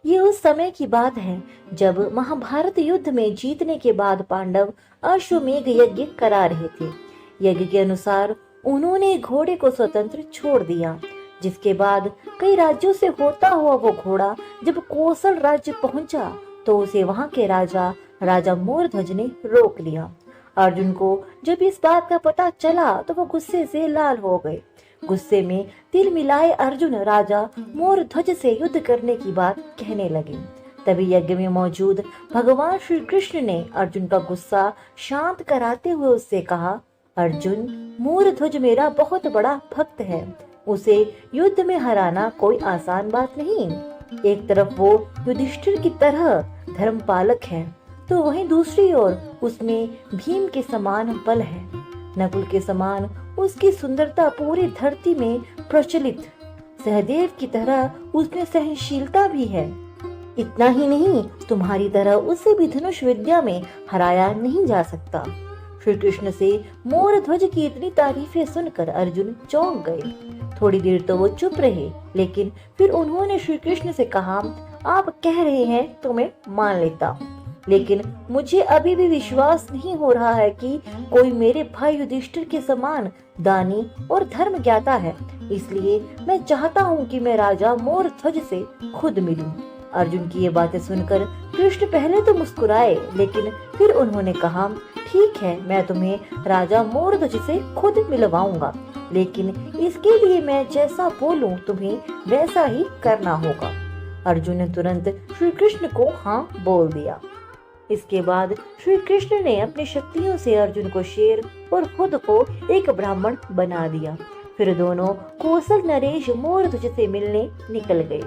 ये उस समय की बात है जब महाभारत युद्ध में जीतने के बाद पांडव अश्वमेध यज्ञ करा रहे थे। यज्ञ के अनुसार उन्होंने घोड़े को स्वतंत्र छोड़ दिया, जिसके बाद कई राज्यों से होता हुआ वो घोड़ा जब कोसल राज्य पहुंचा तो उसे वहां के राजा मोरध्वज ने रोक लिया। अर्जुन को जब इस बात का पता चला तो वो गुस्से से लाल हो गए। गुस्से में तिल मिलाए अर्जुन राजा मोरध्वज से युद्ध करने की बात कहने लगे। तभी यज्ञ में मौजूद भगवान श्री कृष्ण ने अर्जुन का गुस्सा शांत कराते हुए उससे कहा, अर्जुन, मोरध्वज मेरा बहुत बड़ा भक्त है, उसे युद्ध में हराना कोई आसान बात नहीं। एक तरफ वो युधिष्ठिर की तरह धर्म पालक है, तो वहीं दूसरी ओर उसमें भीम के समान बल है। नकुल के समान उसकी सुंदरता पूरी धरती में प्रचलित। सहदेव की तरह उसमें सहनशीलता भी है। इतना ही नहीं, तुम्हारी तरह उसे भी धनुष विद्या में हराया नहीं जा सकता। श्री कृष्ण से मोरध्वज की इतनी तारीफें सुनकर अर्जुन चौंक गए। थोड़ी देर तो वो चुप रहे, लेकिन फिर उन्होंने श्री कृष्ण से कहा, आप कह रहे हैं तो मैं मान लेता, लेकिन मुझे अभी भी विश्वास नहीं हो रहा है कि कोई मेरे भाई युधिष्ठिर के समान दानी और धर्म ज्ञाता है। इसलिए मैं चाहता हूँ कि मैं राजा मोरध्वज से खुद मिलूं। अर्जुन की ये बातें सुनकर कृष्ण पहले तो मुस्कुराए, लेकिन फिर उन्होंने कहा, ठीक है, मैं तुम्हें राजा मोरध्वज से खुद मिलवाऊंगा, लेकिन इसके लिए मैं जैसा बोलूं तुम्हें वैसा ही करना होगा। अर्जुन ने तुरंत श्री कृष्ण को हाँ बोल दिया। इसके बाद श्री कृष्ण ने अपनी शक्तियों से अर्जुन को शेर और खुद को एक ब्राह्मण बना दिया। फिर दोनों कौशल नरेश मोरध्वज से मिलने निकल गए।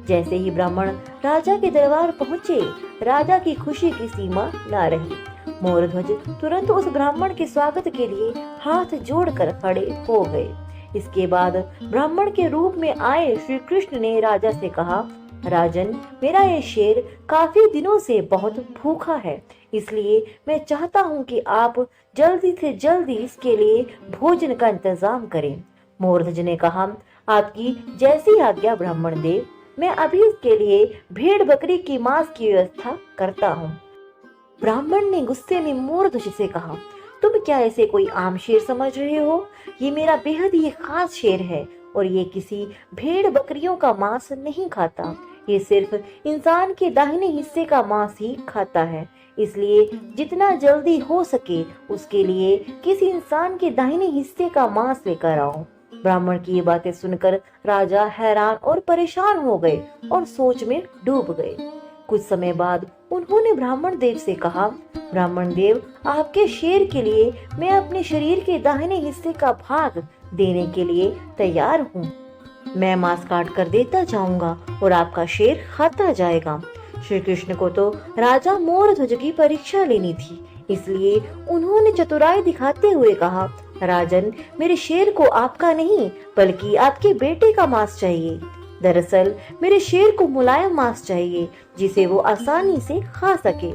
जैसे ही ब्राह्मण राजा के दरबार पहुँचे, राजा की खुशी की सीमा न रही। मोरध्वज तुरंत उस ब्राह्मण के स्वागत के लिए हाथ जोड़कर खड़े हो गए। इसके बाद ब्राह्मण के रूप में आए श्री कृष्ण ने राजा से कहा, राजन, मेरा ये शेर काफी दिनों से बहुत भूखा है, इसलिए मैं चाहता हूँ कि आप जल्दी से जल्दी इसके लिए भोजन का इंतजाम करें। मोरध्वज ने कहा, आपकी जैसी आज्ञा ब्राह्मण देव, मैं अभी इसके लिए भेड़ बकरी की मांस की व्यवस्था करता हूँ। ब्राह्मण ने गुस्से में मोरध्वज से कहा, तुम क्या इसे कोई आम शेर समझ रहे हो? ये मेरा बेहद ही खास शेर है और ये किसी भेड़ बकरियों का मांस नहीं खाता। ये सिर्फ इंसान के दाहिने हिस्से का मांस ही खाता है, इसलिए जितना जल्दी हो सके उसके लिए किसी इंसान के दाहिने हिस्से का मांस लेकर आओ। ब्राह्मण की ये बातें सुनकर राजा हैरान और परेशान हो गए और सोच में डूब गए। कुछ समय बाद उन्होंने ब्राह्मण देव से कहा, ब्राह्मण देव, आपके शेर के लिए मैं अपने शरीर के दाहिने हिस्से का भाग देने के लिए तैयार हूँ। मैं मांस काट कर देता जाऊंगा और आपका शेर खाता जाएगा। श्री कृष्ण को तो राजा मोरध्वज की परीक्षा लेनी थी, इसलिए उन्होंने चतुराई दिखाते हुए कहा, राजन, मेरे शेर को आपका नहीं बल्कि आपके बेटे का मांस चाहिए। दरअसल मेरे शेर को मुलायम मांस चाहिए जिसे वो आसानी से खा सके।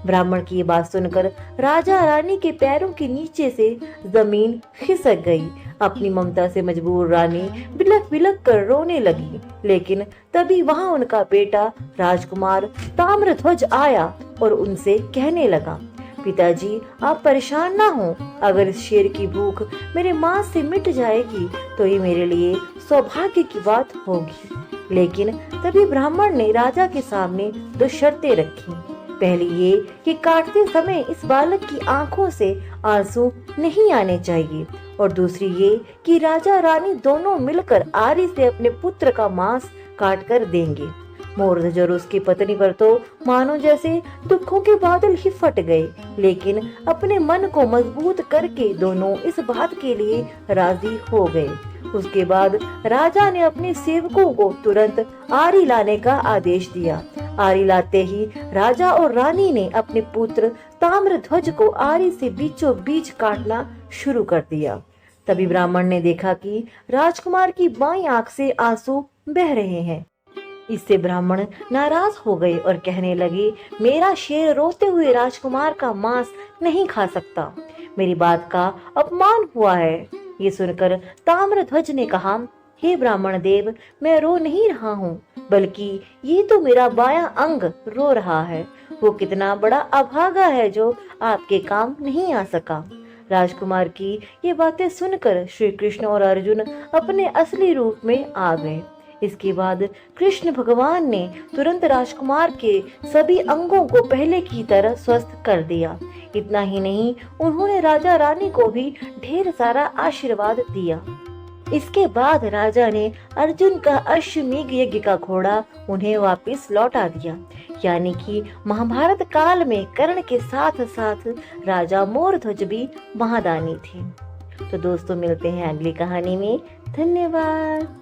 ब्राह्मण की ये बात सुनकर राजा रानी के पैरों के नीचे से जमीन खिसक गई। अपनी ममता से मजबूर रानी बिलख बिलख कर रोने लगी, लेकिन तभी वहां उनका बेटा राजकुमार ताम्रध्वज आया और उनसे कहने लगा, पिताजी, आप परेशान ना हो। अगर इस शेर की भूख मेरे मांस से मिट जाएगी तो ये मेरे लिए सौभाग्य की बात होगी। लेकिन तभी ब्राह्मण ने राजा के सामने दो शर्तें रखी। पहली ये कि काटते समय इस बालक की आंखों से आंसू नहीं आने चाहिए, और दूसरी ये कि राजा रानी दोनों मिलकर आरी से अपने पुत्र का मांस काट कर देंगे। मोरध्वज और उसकी पत्नी पर तो मानो जैसे दुखों के बादल ही फट गए, लेकिन अपने मन को मजबूत करके दोनों इस बात के लिए राजी हो गए। उसके बाद राजा ने अपने सेवकों को तुरंत आरी लाने का आदेश दिया। आरी लाते ही राजा और रानी ने अपने पुत्र ताम्रध्वज को आरी से बीचों बीच काटना शुरू कर दिया। तभी ब्राह्मण ने देखा कि राजकुमार की बाईं आंख से आंसू बह रहे हैं। इससे ब्राह्मण नाराज हो गए और कहने लगे, मेरा शेर रोते हुए राजकुमार का मांस नहीं खा सकता, मेरी बात का अपमान हुआ है। ये सुनकर ताम्रध्वज ने कहा, हे ब्राह्मण देव, मैं रो नहीं रहा हूँ, बल्कि ये तो मेरा बायां अंग रो रहा है। वो कितना बड़ा अभागा है जो आपके काम नहीं आ सका। राजकुमार की ये बातें सुनकर श्री कृष्ण और अर्जुन अपने असली रूप में आ गए। इसके बाद कृष्ण भगवान ने तुरंत राजकुमार के सभी अंगों को पहले की तरह स्वस्थ कर दिया। इतना ही नहीं, उन्होंने राजा रानी को भी ढेर सारा आशीर्वाद दिया। इसके बाद राजा ने अर्जुन का अश्वमेध यज्ञ का घोड़ा उन्हें वापस लौटा दिया। यानी कि महाभारत काल में कर्ण के साथ साथ राजा मोरध्वज भी महादानी थे। तो दोस्तों, मिलते हैं अगली कहानी में। धन्यवाद।